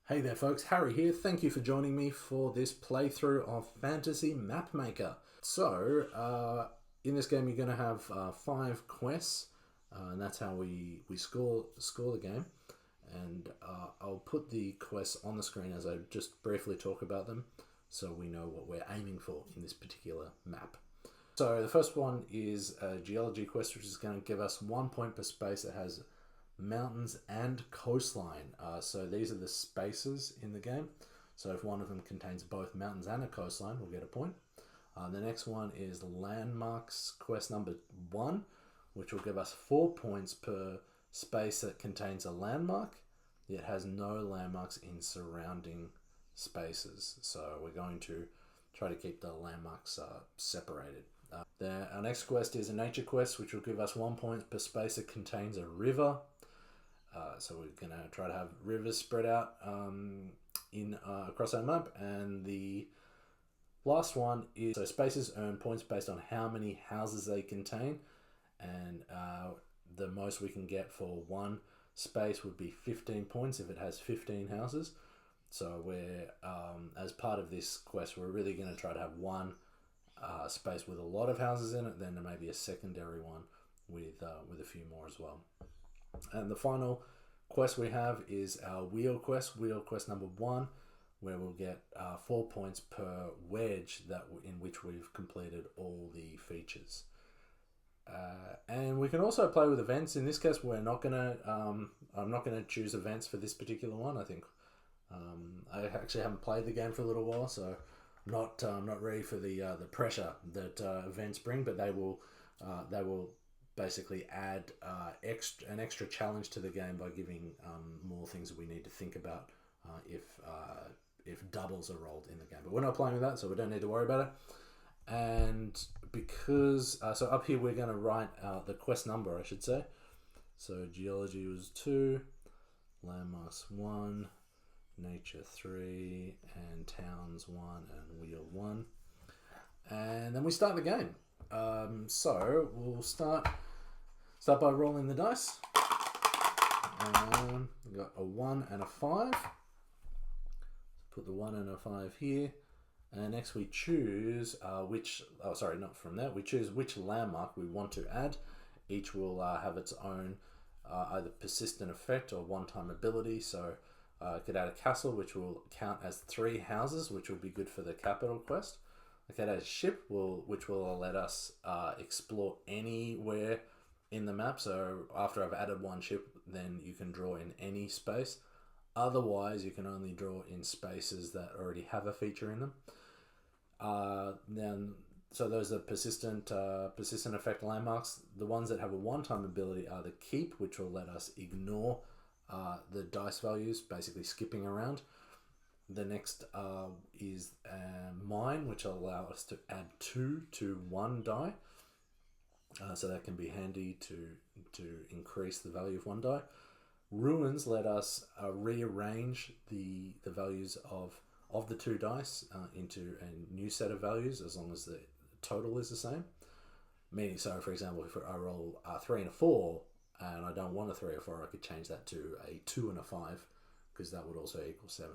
Hey there folks, Harry here. Thank you for joining me for this playthrough of Fantasy Map Maker. In this game you're going to have 5 quests, and that's how we score the game. And I'll put the quests on the screen as I just briefly talk about them, so we know what we're aiming for in this particular map. So the first one is a geology quest, which is going to give us 1 point per space. It has mountains and coastline. So these are the spaces in the game. So if one of them contains both mountains and a coastline, we'll get a point. The next one is landmarks quest number 1, which will give us 4 points per space that contains a landmark, yet has no landmarks in surrounding spaces. So we're going to try to keep the landmarks separated. Our next quest is a nature quest, which will give us 1 point per space that contains a river. So we're going to try to have rivers spread out across our map. And the last one is, so spaces earn points based on how many houses they contain. And the most we can get for one space would be 15 points if it has 15 houses. So we're, as part of this quest, we're really going to try to have one space with a lot of houses in it, then there may be a secondary one with a few more as well. And the final quest we have is our wheel quest number 1, where we'll get 4 points per wedge in which we've completed all the features. And we can also play with events. In this case, I'm not gonna choose events for this particular one. I think I actually haven't played the game for a little while, so I'm not ready for the pressure that events bring. But they will basically add an extra challenge to the game by giving more things that we need to think about if doubles are rolled in the game. But we're not playing with that, so we don't need to worry about it. And because so up here we're going to write the quest number, I should say. So geology was 2, landmarks 1, nature 3, and towns 1, and wheel 1. And then we start the game. So we'll start by rolling the dice. We've got a 1 and a 5. Put the 1 and a 5 here. And next we choose we choose which landmark we want to add. Each will have its own either persistent effect or one-time ability. So I could add a castle, which will count as 3 houses, which will be good for the capital quest. I could add a ship, which will let us explore anywhere in the map. So after I've added 1 ship, then you can draw in any space. Otherwise, you can only draw in spaces that already have a feature in them. So those are persistent effect landmarks. The ones that have a one-time ability are the keep, which will let us ignore the dice values, basically skipping around. The next is mine, which will allow us to add 2 to 1 die. So that can be handy to increase the value of 1 die. Ruins let us rearrange the values of the 2 dice into a new set of values, as long as the total is the same. Meaning, so for example, if I roll a 3 and a 4, and I don't want a 3 or 4, I could change that to a 2 and a 5, because that would also equal 7.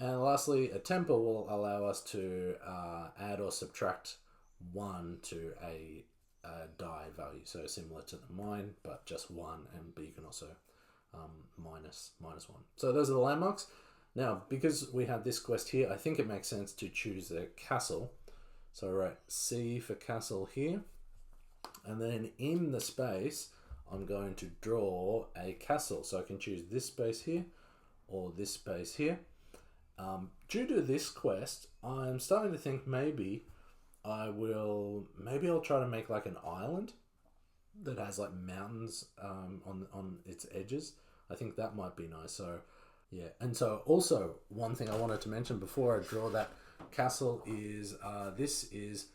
And lastly, a temper will allow us to add or subtract 1 to a die value. So similar to the mine, but just 1, but you can also minus 1. So those are the landmarks. Now, because we have this quest here, I think it makes sense to choose a castle. So I write C for castle here. And then in the space, I'm going to draw a castle. So I can choose this space here or this space here. Due to this quest, I'm starting to think maybe I'll try to make like an island that has like mountains on its edges. I think that might be nice. So yeah, and so also one thing I wanted to mention before I draw that castle is this is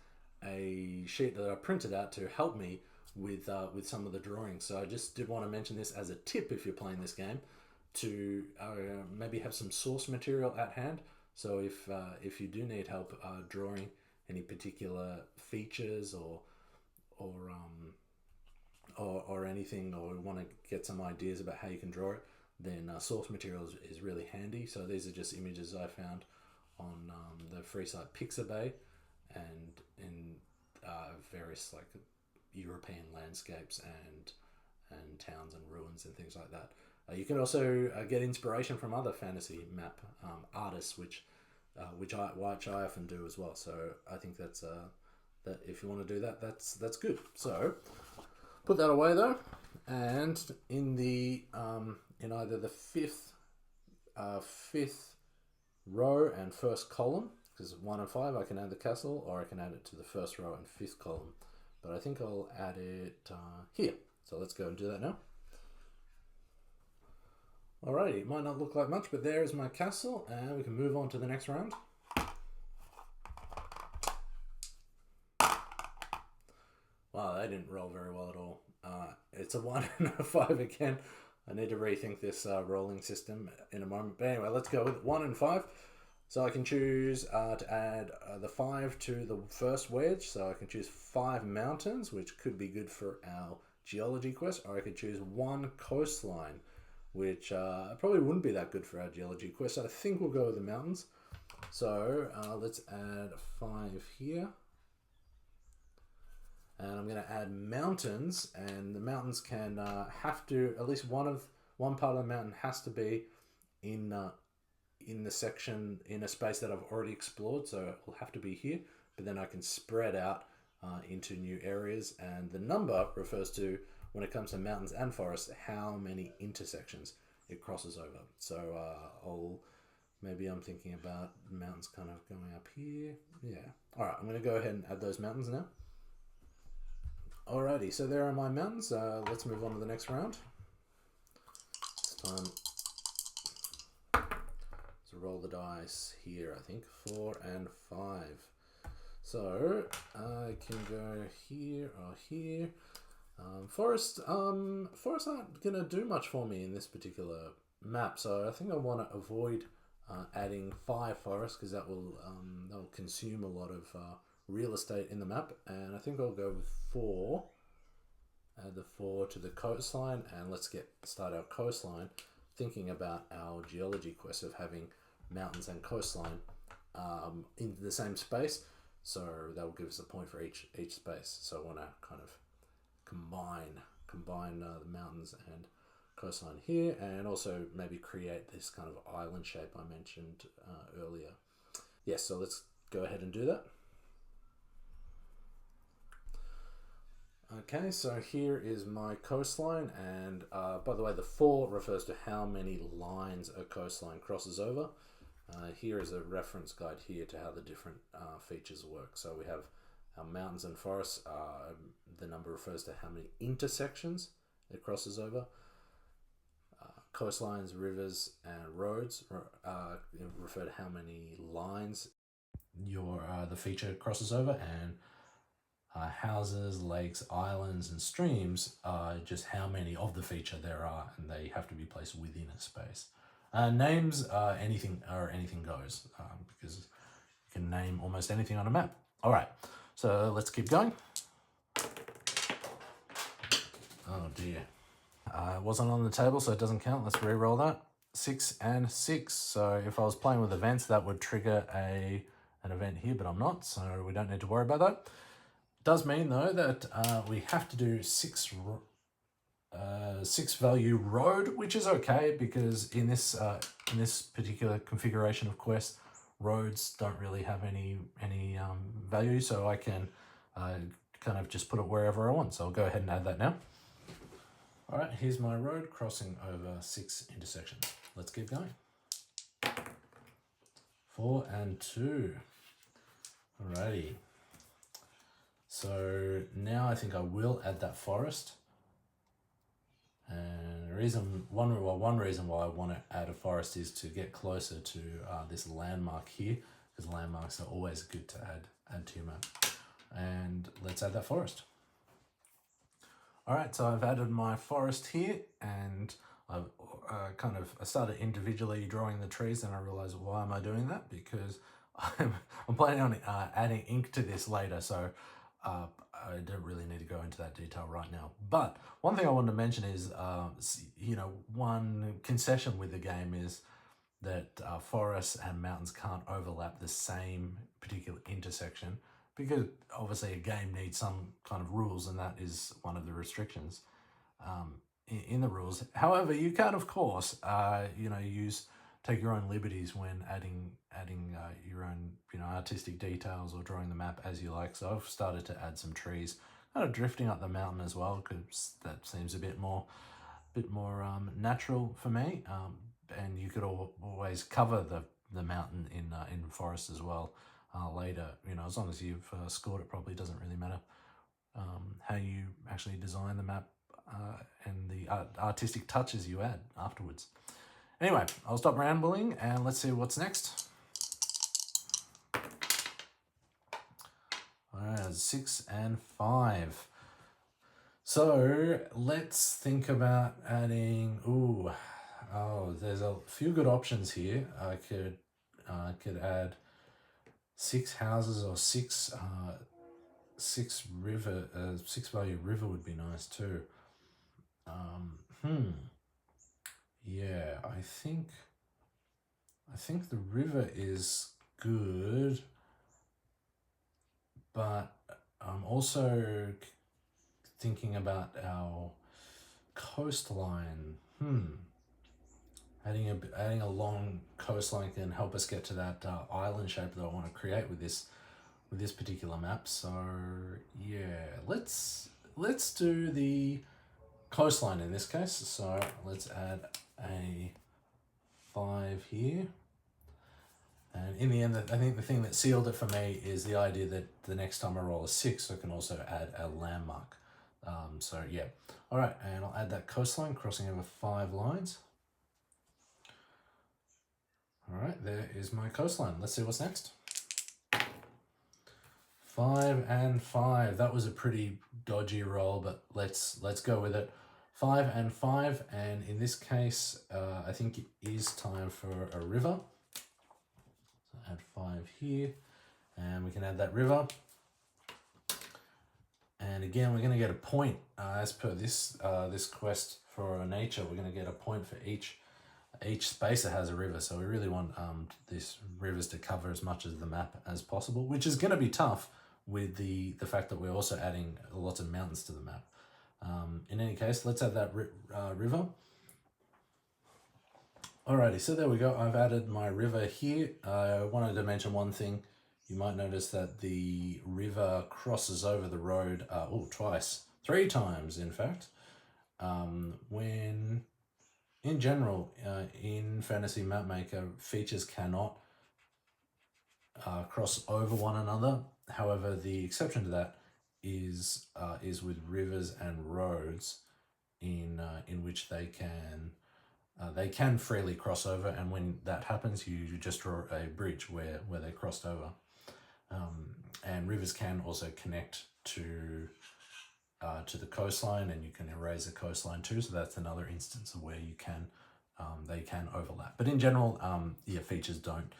a sheet that I printed out to help me with some of the drawings. So I just did want to mention this as a tip if you're playing this game, to maybe have some source material at hand. So if you do need help drawing any particular features or anything, or want to get some ideas about how you can draw it, then source material is really handy. So these are just images I found on the free site Pixabay, and in various like European landscapes and towns and ruins and things like that. You can also get inspiration from other fantasy map artists, which I often do as well. So I think that's that if you want to do that, that's good. So put that away though, and in the in either the fifth row and first column, because 1 and 5 I can add the castle, or I can add it to the first row and fifth column. But I think I'll add it here. So let's go and do that now. Alrighty, it might not look like much, but there's my castle, and we can move on to the next round. Wow, that didn't roll very well at all. It's a 1 and a 5 again. I need to rethink this rolling system in a moment. But anyway, let's go with 1 and 5. So I can choose to add the 5 to the first wedge. So I can choose 5 mountains, which could be good for our geology quest, or I could choose 1 coastline, which probably wouldn't be that good for our geology quest. So I think we'll go with the mountains. So let's add 5 here. And I'm going to add mountains, and the mountains can have to, at least one part of the mountain has to be in the section, in a space that I've already explored, so it will have to be here, but then I can spread out into new areas, and the number refers to, when it comes to mountains and forests, how many intersections it crosses over. So maybe I'm thinking about mountains kind of going up here. Yeah. All right, I'm going to go ahead and add those mountains now. Alrighty, so there are my mountains. Let's move on to the next round. This time, so roll the dice here, I think, 4 and 5. So I can go here or here. Forests aren't going to do much for me in this particular map, so I think I want to avoid adding 5 forests, because that will consume a lot of real estate in the map, and I think I'll go with 4. Add the 4 to the coastline, and let's start our coastline, thinking about our geology quest of having mountains and coastline in the same space. So that will give us a point for each space. So I want to kind of combine the mountains and coastline here, and also maybe create this kind of island shape I mentioned earlier. Yes, so let's go ahead and do that. Okay, so here is my coastline, and by the way, the 4 refers to how many lines a coastline crosses over. Here is a reference guide here to how the different features work. So we have our mountains and forests. The number refers to how many intersections it crosses over. Coastlines, rivers, and roads refer to how many lines the feature crosses over, and houses, lakes, islands, and streams are just how many of the feature there are, and they have to be placed within a space. Names anything goes, because you can name almost anything on a map. All right, so let's keep going. Oh dear, it wasn't on the table, so it doesn't count. Let's re-roll that. 6 and 6. So if I was playing with events, that would trigger an event here, but I'm not, so we don't need to worry about that. Does mean though that we have to do 6 value road, which is okay, because in this particular configuration of quest, roads don't really have any value, so I can kind of just put it wherever I want. So I'll go ahead and add that now. All right, here's my road crossing over 6 intersections. Let's keep going. 4 and 2. Alrighty. So now I think I will add that forest. And one reason why I want to add a forest is to get closer to this landmark here, because landmarks are always good to add to your map. And let's add that forest. All right, so I've added my forest here, and I've I started individually drawing the trees, and I realized, why am I doing that? Because I'm planning on adding ink to this later, so I don't really need to go into that detail right now. But one thing I wanted to mention is, one concession with the game is that forests and mountains can't overlap the same particular intersection, because obviously a game needs some kind of rules, and that is one of the restrictions in the rules. However, you can, of course, take your own liberties when adding your own artistic details or drawing the map as you like. So I've started to add some trees, kind of drifting up the mountain as well, because that seems a bit more natural for me. And you could always cover the mountain in forest as well later. As long as you've scored it properly, doesn't really matter how you actually design the map and the artistic touches you add afterwards. Anyway, I'll stop rambling and let's see what's next. All right, 6 and 5. So let's think about adding. There's a few good options here. I could add 6 houses or six river. 6-value river would be nice too. Yeah, I think the river is good, but I'm also thinking about our coastline. Adding a long coastline can help us get to that island shape that I want to create with this particular map. So yeah, let's do the coastline in this case. So let's add a 5 here. And in the end, I think the thing that sealed it for me is the idea that the next time I roll a 6, I can also add a landmark. So yeah. All right, and I'll add that coastline crossing over 5 lines. All right, there is my coastline. Let's see what's next. 5 and 5. That was a pretty dodgy roll, but let's go with it. 5 and 5, and in this case, I think it is time for a river. So add 5 here, and we can add that river. And again, we're going to get a point as per this quest for nature. We're going to get a point for each space that has a river. So we really want these rivers to cover as much of the map as possible, which is going to be tough with the fact that we're also adding lots of mountains to the map. In any case, let's add that river. Alrighty, so there we go. I've added my river here. I wanted to mention one thing. You might notice that the river crosses over the road twice, 3 times in fact. When in general, in Fantasy Mapmaker, features cannot cross over one another. However, the exception to that is with rivers and roads, in which they can freely cross over, and when that happens, you just draw a bridge where they crossed over. And rivers can also connect to the coastline, and you can erase the coastline too. So that's another instance of where they can overlap. But in general, features don't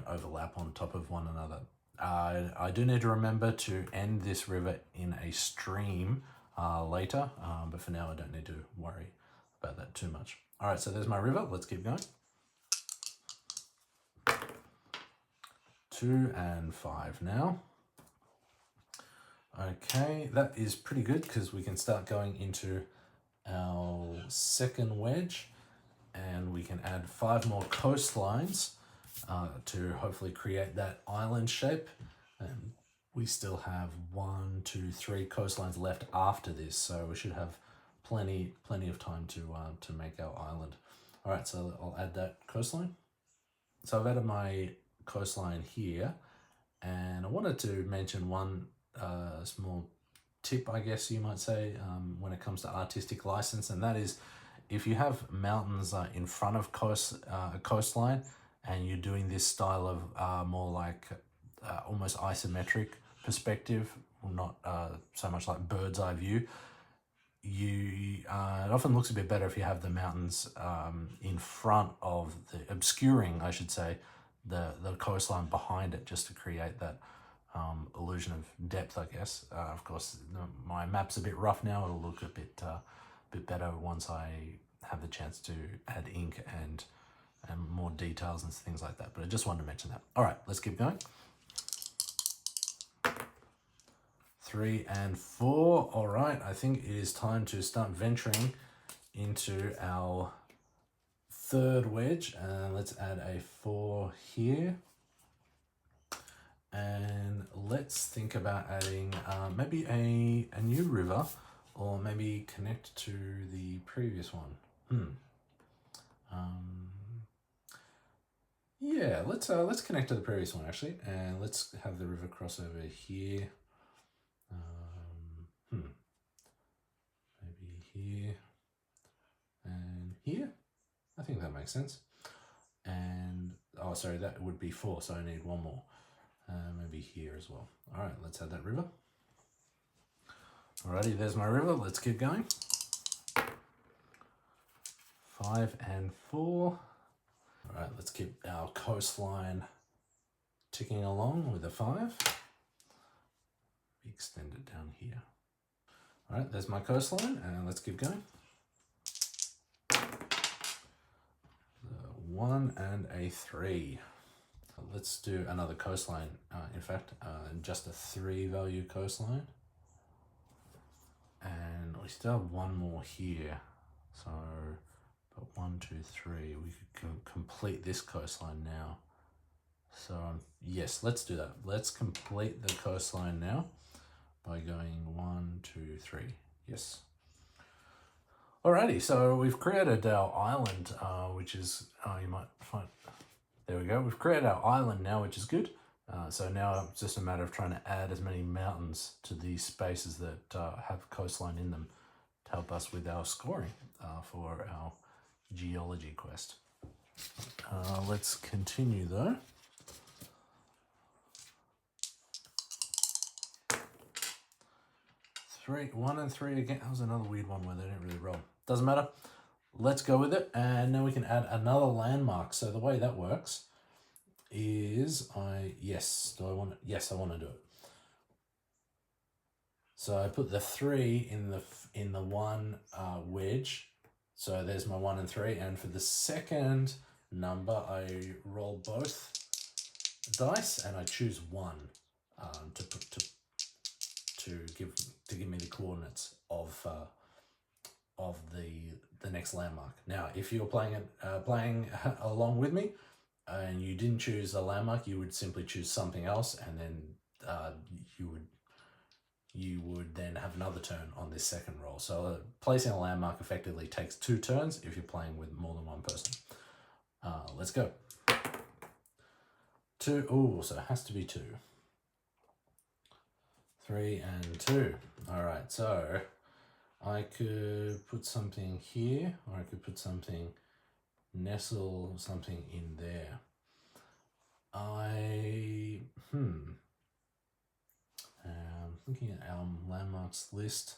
overlap on top of one another. I do need to remember to end this river in a stream later, but for now I don't need to worry about that too much. All right, so there's my river. Let's keep going. 2 and 5 now. Okay, that is pretty good because we can start going into our second wedge, and we can add 5 more coastlines to hopefully create that island shape. And we still have 1, 2, 3 coastlines left after this, so we should have plenty of time to make our island. All right, so I'll add that coastline. So I've added my coastline here, and I wanted to mention one small tip, I guess you might say, when it comes to artistic license, and that is if you have mountains in front of a coastline, and you're doing this style of more like almost isometric perspective, not so much like bird's eye view, it often looks a bit better if you have the mountains in front of obscuring, I should say, the coastline behind it, just to create that illusion of depth, I guess. Of course, my map's a bit rough now. It'll look a bit better once I have the chance to add ink and more details and things like that. But I just wanted to mention that. All right, let's keep going. 3 and 4. All right, I think it is time to start venturing into our third wedge. Let's add a 4 here. And let's think about adding maybe a new river, or maybe connect to the previous one. Yeah, let's connect to the previous one actually, and let's have the river cross over here. Maybe here and here. I think that makes sense. And oh, sorry, that would be 4, so I need one more. Maybe here as well. All right, let's add that river. Alrighty, there's my river. Let's keep going. 5 and 4. All right, let's keep our coastline ticking along with a 5. Extend it down here. All right, there's my coastline, and let's keep going. 1 and a 3. Let's do another coastline. In fact, just a 3 value coastline. And we still have one more here. So, but 1, 2, 3. We could complete this coastline now. So, yes, let's do that. Let's complete the coastline now by going 1, 2, 3. Yes. Alrighty, so we've created our island, which is, you might find, there we go. We've created our island now, which is good. So now it's just a matter of trying to add as many mountains to these spaces that have coastline in them to help us with our scoring for our geology quest. Let's continue though. 1 and 3 again. That was another weird one where they didn't really roll. Doesn't matter. Let's go with it. And now we can add another landmark. So the way that works is yes, I want to do it. So I put the 3 in the one wedge. So there's my 1 and 3. And for the second number, I roll both dice and I choose 1 to give me the coordinates of the next landmark. Now, if you're playing along with me and you didn't choose a landmark, you would simply choose something else, and then you would then have another turn on this second roll. So placing a landmark effectively takes 2 turns if you're playing with more than one person. Let's go. 2. Oh, so it has to be 2. 3 and 2. All right, so I could put something here, or I could put something, nestle something in there. Looking at our landmarks list,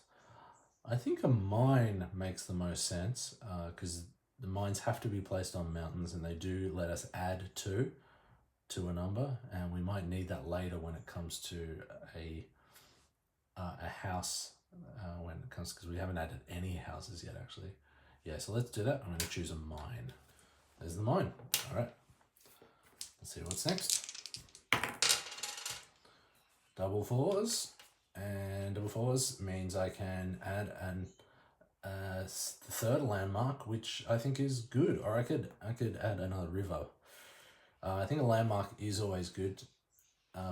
I think a mine makes the most sense because the mines have to be placed on mountains, and they do let us add 2 to a number, and we might need that later when it comes to a house, when it comes, because we haven't added any houses yet actually. Yeah, so let's do that. I'm going to choose a mine. There's the mine. All right, let's see what's next. Double 4s, and double 4s means I can add the third landmark, which I think is good, or I could add another river. I think a landmark is always good,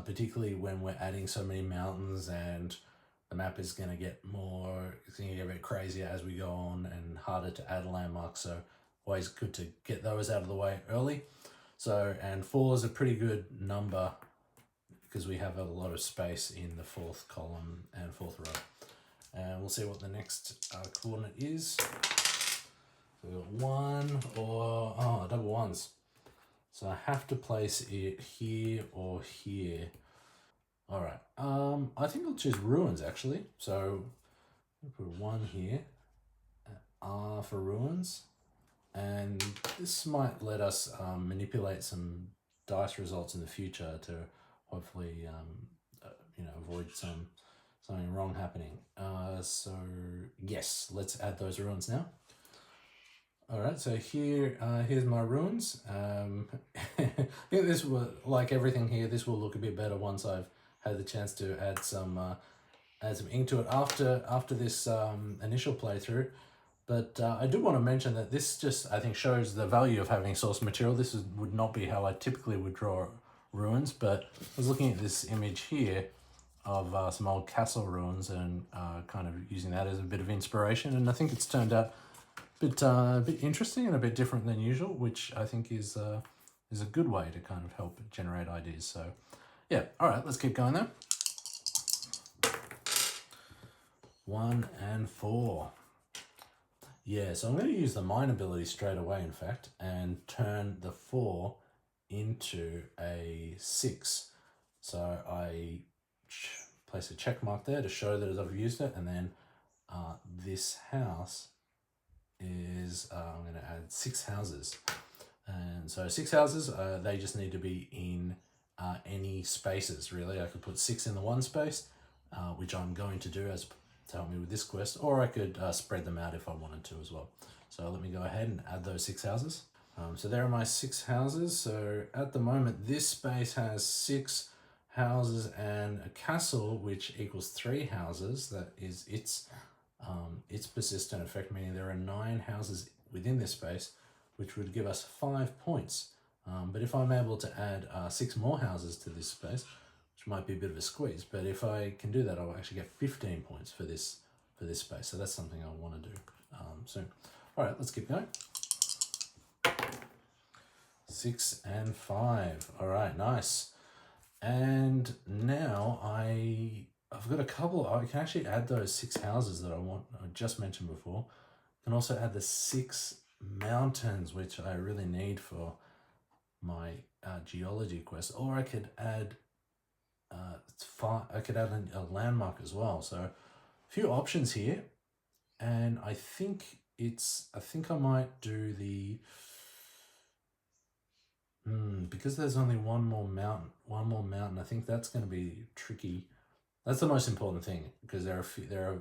particularly when we're adding so many mountains, and the map is going to get a bit crazier as we go on and harder to add landmarks. So always good to get those out of the way early. So, and 4 is a pretty good number because we have a lot of space in the 4th column and 4th row. And we'll see what the next coordinate is. So we've got 1 or, double 1s. So I have to place it here or here. All right, I think I'll choose ruins actually. So I'll put 1 here, R for ruins. And this might let us manipulate some dice results in the future to hopefully avoid something wrong happening. So yes, let's add those ruins now. All right, so here's my ruins. I think this will, like everything here, this will look a bit better once I've had the chance to add some ink to it after this initial playthrough. But I do want to mention that this just, I think, shows the value of having source material. This would not be how I typically would draw ruins, but I was looking at this image here of some old castle ruins and kind of using that as a bit of inspiration. And I think it's turned out a bit interesting and a bit different than usual, which I think is a good way to kind of help generate ideas. So yeah, all right, let's keep going there. 1 and 4. Yeah, so I'm going to use the mine ability straight away, in fact, and turn the 4 into a 6. So I place a check mark there to show that I've used it, and then this house is, I'm going to add 6 houses. And so 6 houses, they just need to be in any spaces, really. I could put 6 in the one space, which I'm going to do as to help me with this quest, or I could spread them out if I wanted to as well. So let me go ahead and add those 6 houses. So there are my 6 houses. So at the moment, this space has 6 houses and a castle, which equals 3 houses. That is its persistent effect, meaning there are 9 houses within this space, which would give us 5 points. But if I'm able to add 6 more houses to this space, which might be a bit of a squeeze, but if I can do that, I'll actually get 15 points for this space. So that's something I want to do soon. All right, let's keep going. 6 and 5. All right, nice. And now I've got a couple. I can actually add those 6 houses that I just mentioned before. I can also add the 6 mountains, which I really need for my geology quest. Or I could add a landmark as well. So a few options here, and I think I might do the because there's only one more mountain. I think that's going to be tricky. That's the most important thing, because there are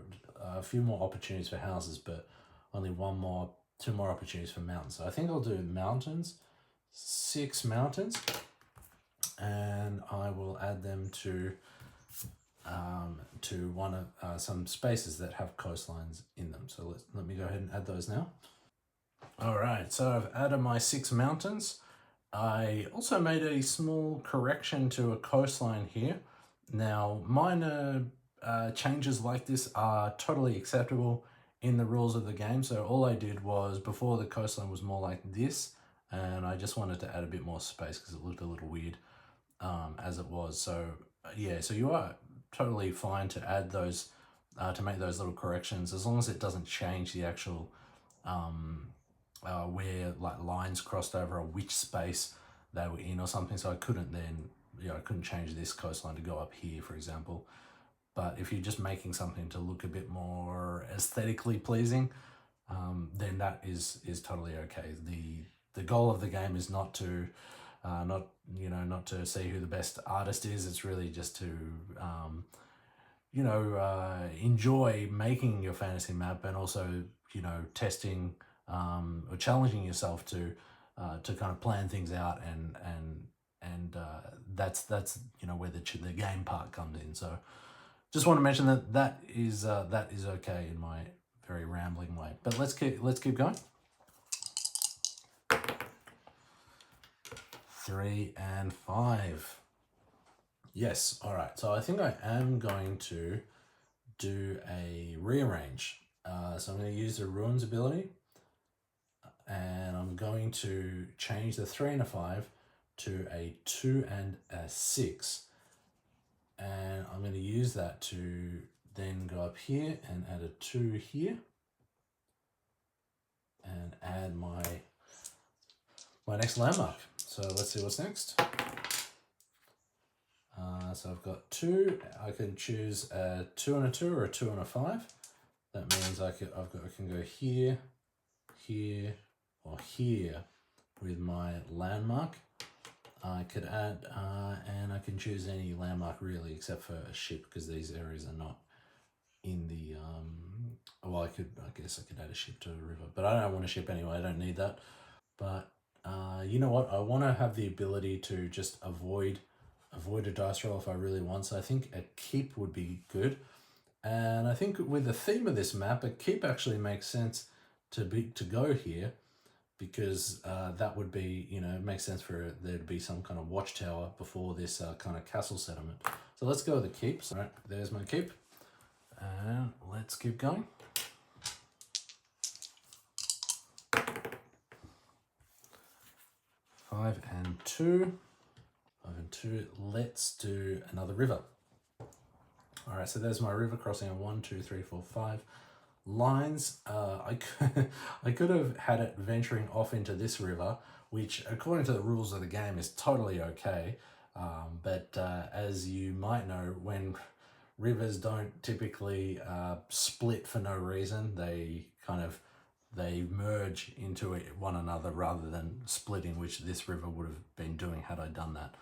a few more opportunities for houses, but only 2 more opportunities for mountains. So I think I'll do mountains, 6 mountains, and I will add them to one of some spaces that have coastlines in them. So let me go ahead and add those now. All right, so I've added my 6 mountains. I also made a small correction to a coastline here. Now, minor changes like this are totally acceptable in the rules of the game. So all I did was, before, the coastline was more like this, and I just wanted to add a bit more space because it looked a little weird as it was. So yeah, so you are totally fine to add those, to make those little corrections, as long as it doesn't change the actual where like lines crossed over or which space they were in or something. So I couldn't then, I couldn't change this coastline to go up here, for example. But if you're just making something to look a bit more aesthetically pleasing, then that is totally okay. The goal of the game is not to not to see who the best artist is. It's really just to enjoy making your fantasy map, and also testing or challenging yourself to kind of plan things out, and that's where the game part comes in. So just want to mention that is okay in my very rambling way. But let's keep going. 3 and 5. Yes, all right. So I think I am going to do a rearrange. So I'm going to use the ruins ability, and I'm going to change the 3 and a 5 to a 2 and a 6. And I'm going to use that to then go up here and add a 2 here, and add my next landmark. So let's see what's next. So I've got 2. I can choose a 2 and a 2 or a 2 and a 5. That means I can go here, here, or here with my landmark. I could add, and I can choose any landmark really, except for a ship, because these areas are not in the, well, I guess I could add a ship to a river, but I don't want a ship anyway, I don't need that. But you know what, I want to have the ability to just avoid a dice roll if I really want, so I think a keep would be good. And I think with the theme of this map, a keep actually makes sense to go here, because that would be, it makes sense for there to be some kind of watchtower before this kind of castle settlement. So let's go with the keeps. All right, there's my keep. And let's keep going. 5 and 2. 5 and 2. Let's do another river. All right, so there's my river crossing on 1, 2, 3, 4, 5 lines. I could have had it venturing off into this river, which according to the rules of the game is totally okay. But as you might know, when rivers don't typically split for no reason, they merge into one another rather than splitting, which this river would have been doing had I done that.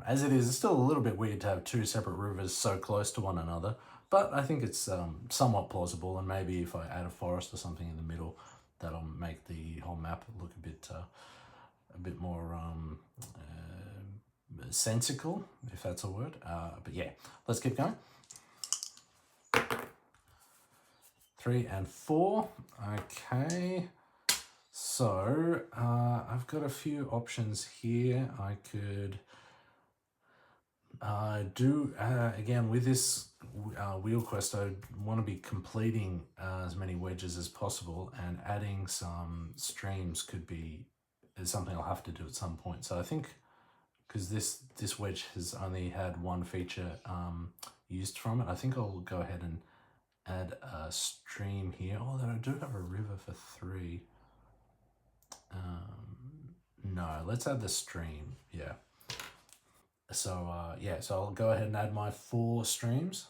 As it is, it's still a little bit weird to have two separate rivers so close to one another, but I think it's somewhat plausible, and maybe if I add a forest or something in the middle, that'll make the whole map look a bit more sensical, if that's a word. But yeah, let's keep going. 3 and 4. Okay. So I've got a few options here. I could do, again, with this wheel quest, I want to be completing as many wedges as possible, and adding some streams is something I'll have to do at some point. So I think, because this wedge has only had one feature used from it, I think I'll go ahead and add a stream here, although I do have a river for 3. No, let's add the stream, yeah. So so I'll go ahead and add my 4 streams.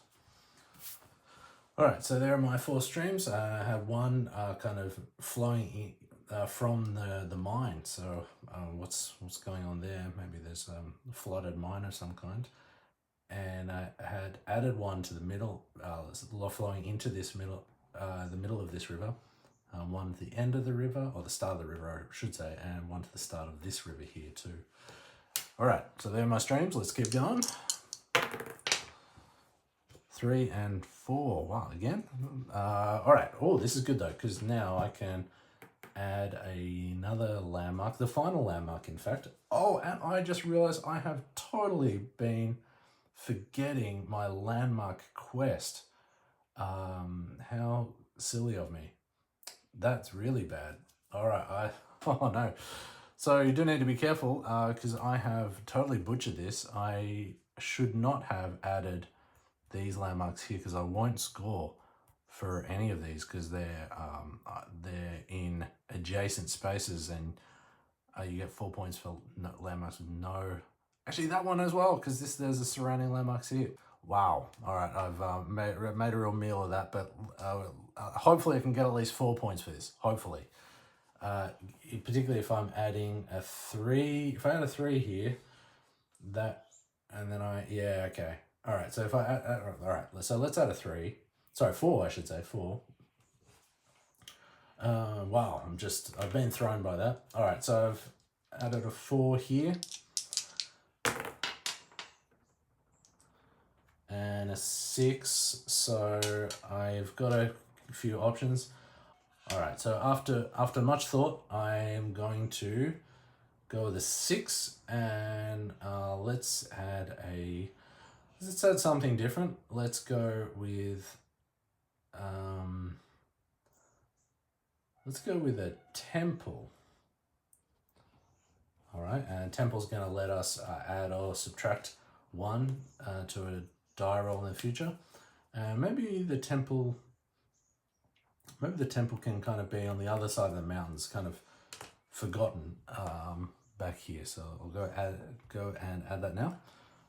All right, so there are my 4 streams. I have one kind of flowing from the mine. So what's going on there? Maybe there's a flooded mine of some kind. And I had added one to the middle, flowing into this the middle of this river. One at the end of the river, or the start of the river, I should say, and one to the start of this river here too. All right, so there are my streams. Let's keep going. 3 and 4. Wow, again. All right. Oh, this is good though, because now I can add another landmark, the final landmark, in fact. Oh, and I just realized I have totally been forgetting my landmark quest. How silly of me. That's really bad. All right. Oh no. So you do need to be careful, because I have totally butchered this. I should not have added these landmarks here, because I won't score for any of these, because they're in adjacent spaces, and you get 4 points for landmarks with no. Actually, that one as well, because there's a surrounding landmarks here. Wow. All right, I've made a real meal of that, but hopefully I can get at least 4 points for this. Hopefully. Particularly if I'm adding a 3. If I add a 3 here, and then okay. All right, so if I add, all right, so let's add a 3. Sorry, 4, I should say, 4. Wow, I've been thrown by that. All right, so I've added a 4 here. And a 6, so I've got a few options. All right, so after much thought, I am going to go with a 6, and let's add something different. Let's go with a temple. All right, and temple's going to let us add or subtract 1 to a die roll in the future. And maybe the temple can kind of be on the other side of the mountains, kind of forgotten back here. So I'll go and add that now.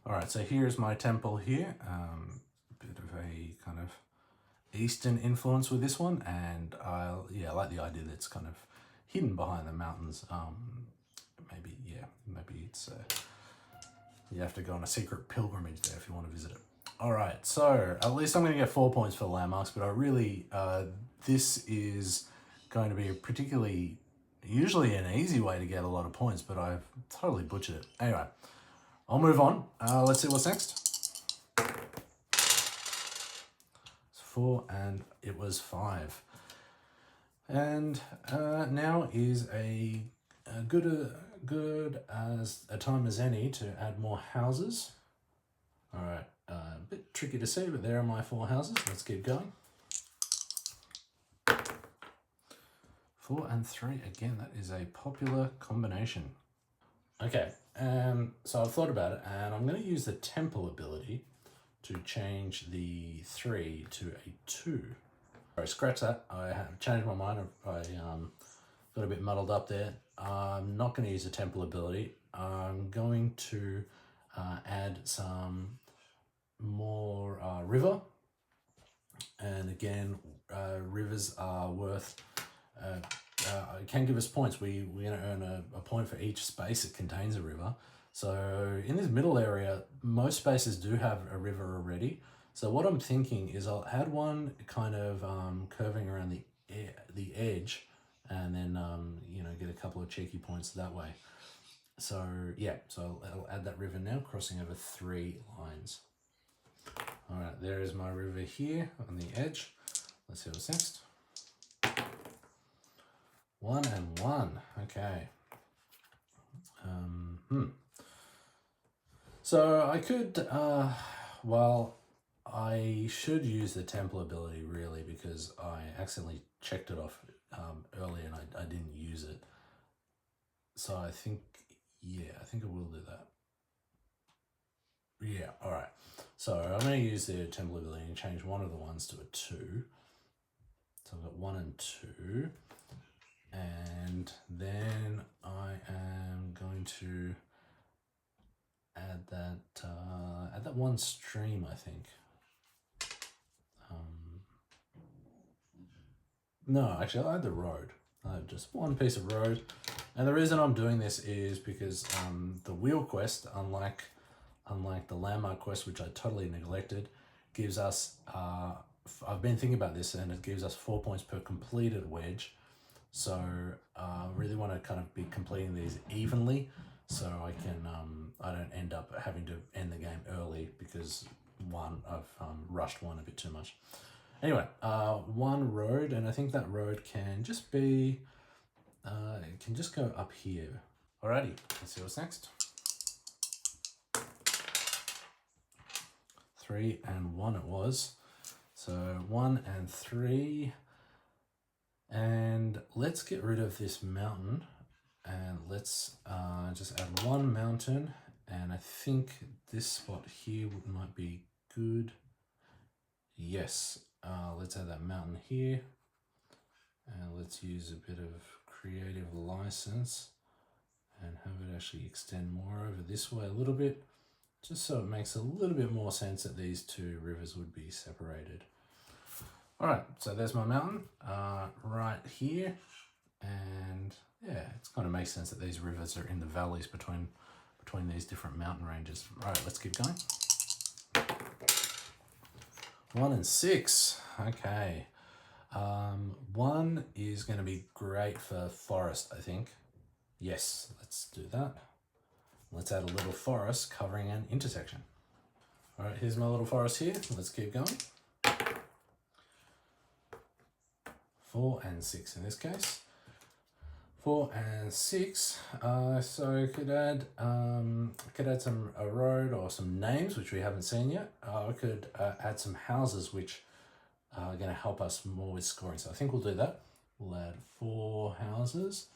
All right, so here's my temple here. Bit of a kind of Eastern influence with this one, and I like the idea that it's kind of hidden behind the mountains. Maybe maybe it's you have to go on a secret pilgrimage there if you want to visit it. All right, so at least I'm going to get 4 points for the landmarks, but I really, this is going to be a particularly, usually an easy way to get a lot of points, but I've totally butchered it. Anyway, I'll move on. Let's see what's next. It's 4 and it was 5. And now is a good as a time as any to add more houses. All right, a bit tricky to see, but there are my 4 houses. Let's keep going. 4 and 3, again, that is a popular combination. Okay, so I've thought about it, and I'm going to use the temple ability to change the 3 to a 2. All right, scratch that. I have changed my mind. I got a bit muddled up there. I'm not going to use the temple ability. I'm going to add some more river, and again, rivers are worth it can give us points. We're going to earn a point for each space it contains a river. So in this middle area, most spaces do have a river already. So what I'm thinking is I'll add one kind of curving around the edge, and then you know, get a couple of cheeky points that way. So yeah, so I'll add that river now, crossing over 3 lines. All right, there is my river here on the edge. Let's see what's next. 1 and 1. Okay. So I could, well, I should use the temple ability really, because I accidentally checked it off earlier and I didn't use it. So I think, yeah, I think I will do that. Yeah, all right. So I'm going to use the temple ability and change one of the ones to a 2. So I've got 1 and 2. And then I am going to add that one stream, I think. No, actually, I'll add the road. I have just one piece of road. And the reason I'm doing this is because the wheel quest, unlike the landmark quest, which I totally neglected, gives us, I've been thinking about this, and it gives us 4 points per completed wedge. So I really want to kind of be completing these evenly, so I can I don't end up having to end the game early because I've rushed one a bit too much. Anyway, 1 road, and I think that road can just be it can just go up here. Alrighty, let's see what's next. 3 and 1 it was. So 1 and 3. And let's get rid of this mountain, and let's just add 1 mountain, and I think this spot here might be good. Yes, let's add that mountain here, and let's use a bit of creative license and have it actually extend more over this way a little bit, just so it makes a little bit more sense that these 2 rivers would be separated. All right, so there's my mountain right here, and yeah, it kind of makes sense that these rivers are in the valleys between these different mountain ranges. All right, let's keep going. 1 and 6. Okay, 1 is going to be great for forest, I think. Yes, let's do that. Let's add a little forest covering an intersection. All right, here's my little forest here. Let's keep going. 4 and 6 in this case. 4 and 6. So I could add a road or some names which we haven't seen yet. I could add some houses which are going to help us more with scoring. So I think we'll do that. We'll add 4 houses,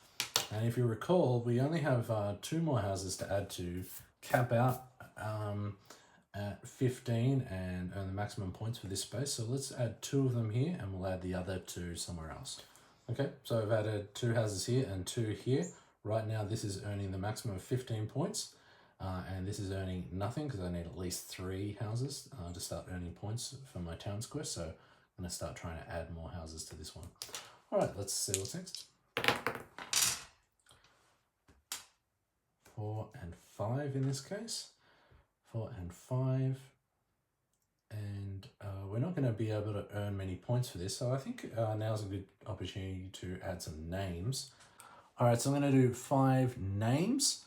and if you recall, we only have 2 more houses to add to cap out at 15 and earn the maximum points for this space. So let's add 2 of them here, and we'll add the other 2 somewhere else. Okay, so I've added 2 houses here and 2 here. Right now this is earning the maximum of 15 points, and this is earning nothing because I need at least 3 houses to start earning points for my towns quest. So I'm going to start trying to add more houses to this one. All right, let's see what's next. 4 and 5 in this case. 4 and 5. And we're not going to be able to earn many points for this, so I think now's a good opportunity to add some names. All right, so I'm going to do 5 names,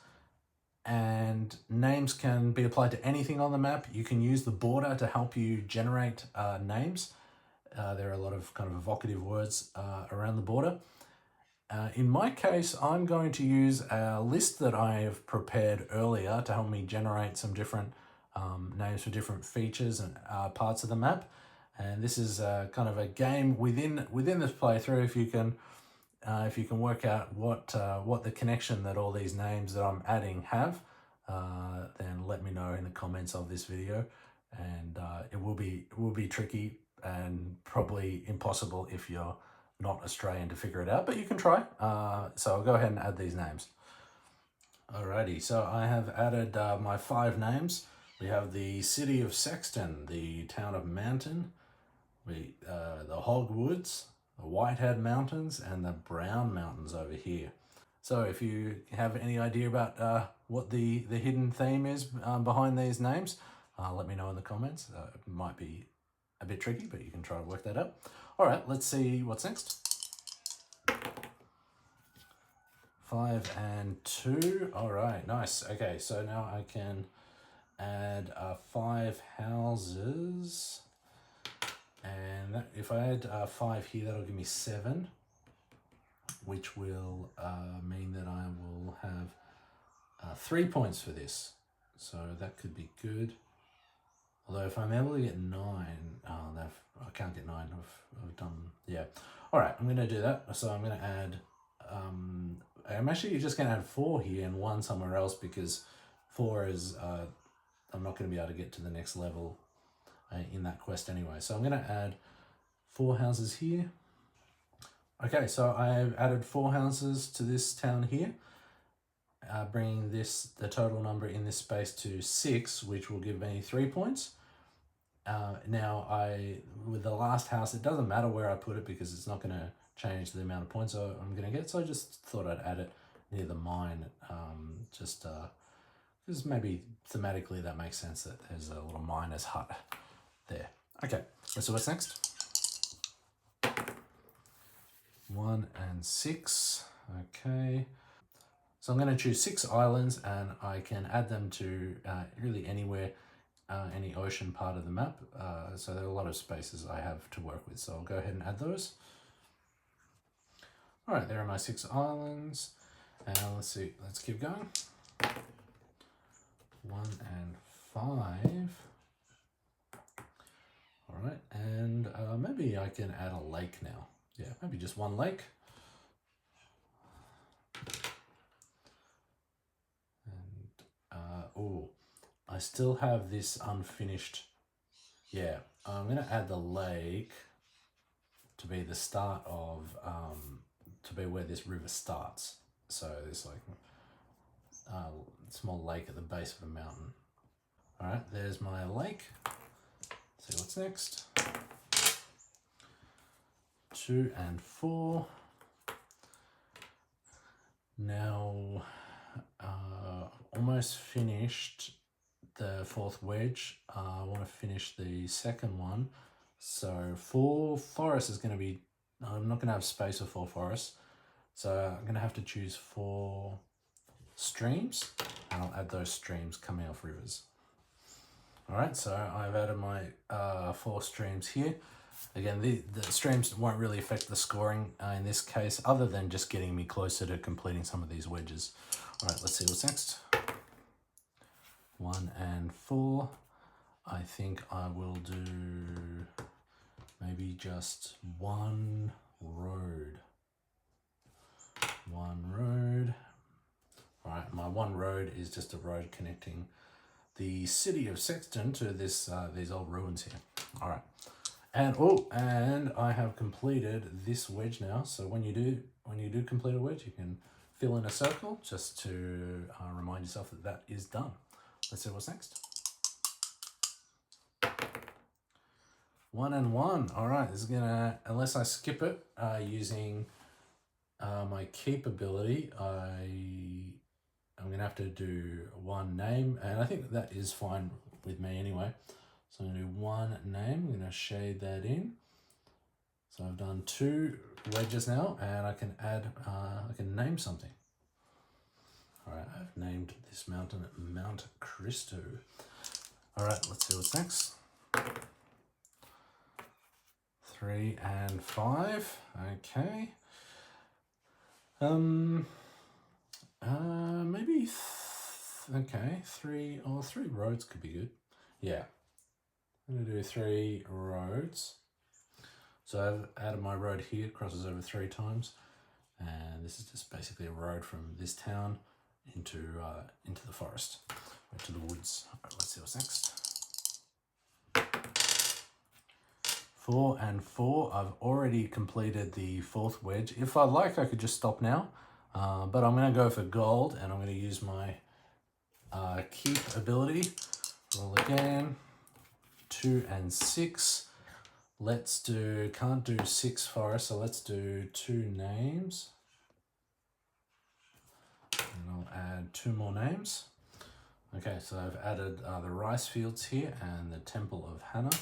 and names can be applied to anything on the map. You can use the border to help you generate names. There are a lot of kind of evocative words around the border. In my case, I'm going to use a list that I have prepared earlier to help me generate some different names for different features and parts of the map. And this is kind of a game within this playthrough. If you can work out what the connection that all these names that I'm adding have, then let me know in the comments of this video. And it will be tricky and probably impossible if you're not Australian to figure it out, but you can try. So I'll go ahead and add these names. Alrighty, so I have added my 5 names. We have the city of Sexton, the town of Mountain, the Hogwoods, the Whitehead Mountains, and the Brown Mountains over here. So if you have any idea about what the hidden theme is behind these names, let me know in the comments. It might be a bit tricky, but you can try to work that out. All right, let's see what's next. 5 and 2. All right, nice. Okay, so now I can add 5 houses. And if I add 5 here, that'll give me 7, which will mean that I will have 3 points for this. So that could be good. Although if I'm able to get 9, I can't get 9. I've done, yeah. All right, I'm going to do that. So I'm going to add, I'm actually just going to add 4 here and 1 somewhere else, because 4 is, I'm not going to be able to get to the next level in that quest anyway. So I'm going to add 4 houses here. Okay, so I've added 4 houses to this town here, bringing the total number in this space to 6, which will give me 3 points. Now, with the last house, it doesn't matter where I put it because it's not going to change the amount of points I'm going to get. So I just thought I'd add it near the mine, just because maybe thematically that makes sense that there's a little miner's hut there. Okay, so what's next? 1 and 6. Okay. So I'm going to choose 6 islands, and I can add them to really anywhere, any ocean part of the map. So there are a lot of spaces I have to work with. So I'll go ahead and add those. All right, there are my 6 islands. And let's see, let's keep going. 1 and 5. All right, and maybe I can add a lake now. Yeah, maybe just 1 lake. Oh, I still have this unfinished. Yeah, I'm going to add the lake to be the start of, to be where this river starts. So there's like a small lake at the base of a mountain. All right, there's my lake. Let's see what's next. 2 and 4. Now, almost finished the 4th wedge. I want to finish the 2nd one. So 4 forests is going to be, I'm not going to have space for 4 forests. So I'm going to have to choose 4 streams, and I'll add those streams coming off rivers. All right, so I've added my 4 streams here. Again, the streams won't really affect the scoring in this case, other than just getting me closer to completing some of these wedges. All right, let's see what's next. 1 and 4. I think I will do maybe just 1 road. 1 road. All right, my 1 road is just a road connecting the city of Sexton to this these old ruins here. All right. And and I have completed this wedge now. So when you do complete a wedge, you can fill in a circle just to remind yourself that that is done. Let's see what's next. 1 and 1. All right, this is gonna, unless I skip it using my keep ability, I'm going to have to do one name, and I think that is fine with me anyway. So I'm going to do one name. I'm going to shade that in. So I've done 2 wedges now, and I can add, I can name something. All right, I've named this mountain Mount Cristo. All right, let's see what's next. 3 and 5. Okay. Maybe. Okay, 3 or 3 roads could be good. Yeah, I'm gonna do 3 roads. So I've added my road here, crosses over 3 times, and this is just basically a road from this town into the forest, or to the woods. All right, let's see what's next. 4 and 4. I've already completed the 4th wedge. If I'd like, I could just stop now, but I'm going to go for gold, and I'm going to use my keep ability. Roll again. 2 and 6. Let's do, can't do 6 forests, so let's do 2 names. And I'll add 2 more names. Okay, so I've added the rice fields here and the Temple of Hannah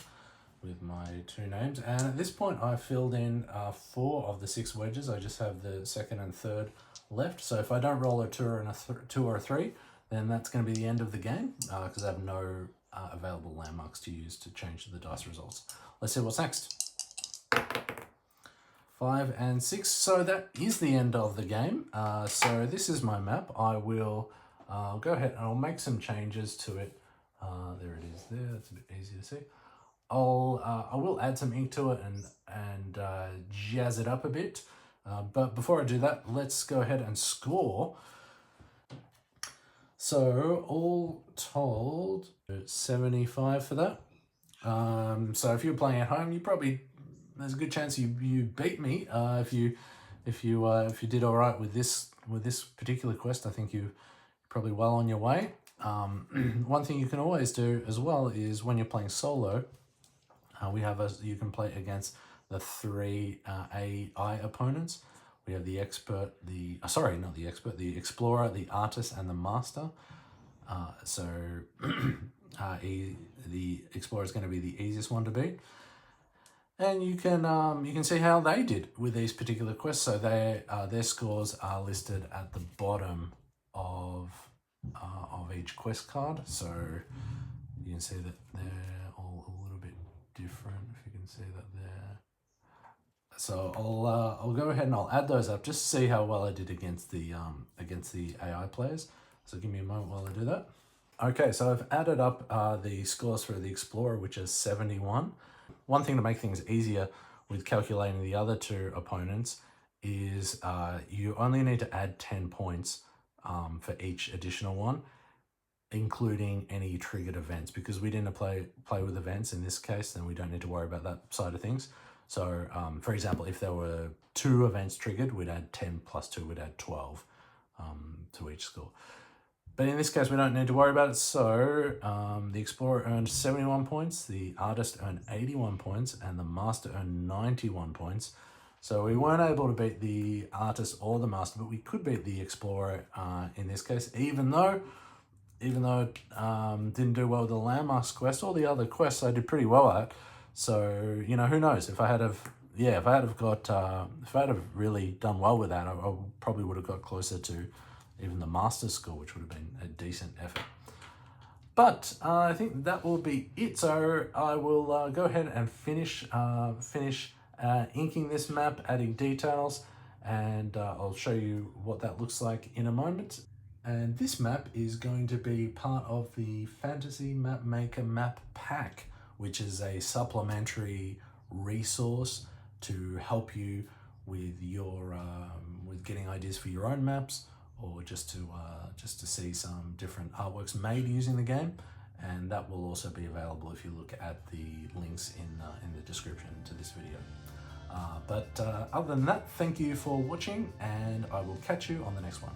with my 2 names. And at this point, I've filled in 4 of the 6 wedges. I just have the 2nd and 3rd left. So if I don't roll a 2 or a 3, then that's going to be the end of the game because I have no available landmarks to use to change the dice results. Let's see what's next. 5 and 6. So that is the end of the game. So this is my map. I will go ahead and I'll make some changes to it. There it is there. That's a bit easier to see. I will add some ink to it and jazz it up a bit. But before I do that, let's go ahead and score. So all told, 75 for that. So if you're playing at home, there's a good chance you beat me. If you did all right with this particular quest, I think you're probably well on your way. One thing you can always do as well is when you're playing solo, you can play against the 3 AI opponents. We have the expert, the explorer, the artist, and the master. The explorer is going to be the easiest one to beat. And you can see how they did with these particular quests. So their scores are listed at the bottom of each quest card. So you can see that they're all a little bit different. If you can see that there. So I'll go ahead and I'll add those up just to see how well I did against the AI players. So give me a moment while I do that. Okay, so I've added up the scores for the Explorer, which is 71. One thing to make things easier with calculating the other 2 opponents is you only need to add 10 points for each additional one, including any triggered events. Because we didn't play with events in this case, then we don't need to worry about that side of things. So, for example, if there were 2 events triggered, we'd add 10 plus 2, we'd add 12 to each score. But in this case, we don't need to worry about it. So the Explorer earned 71 points, the Artist earned 81 points, and the Master earned 91 points. So we weren't able to beat the Artist or the Master, but we could beat the Explorer in this case, even though it didn't do well with the Landmarks quest. All the other quests I did pretty well at. So, who knows? If I had really done well with that, I probably would have got closer to even the Master score, which would have been a decent effort. But I think that will be it. So I will go ahead and finish inking this map, adding details, and I'll show you what that looks like in a moment. And this map is going to be part of the Fantasy Map Maker map pack, which is a supplementary resource to help you with your with getting ideas for your own maps, or just to see some different artworks made using the game. And that will also be available if you look at the links in the description to this video. But other than that, thank you for watching, and I will catch you on the next one.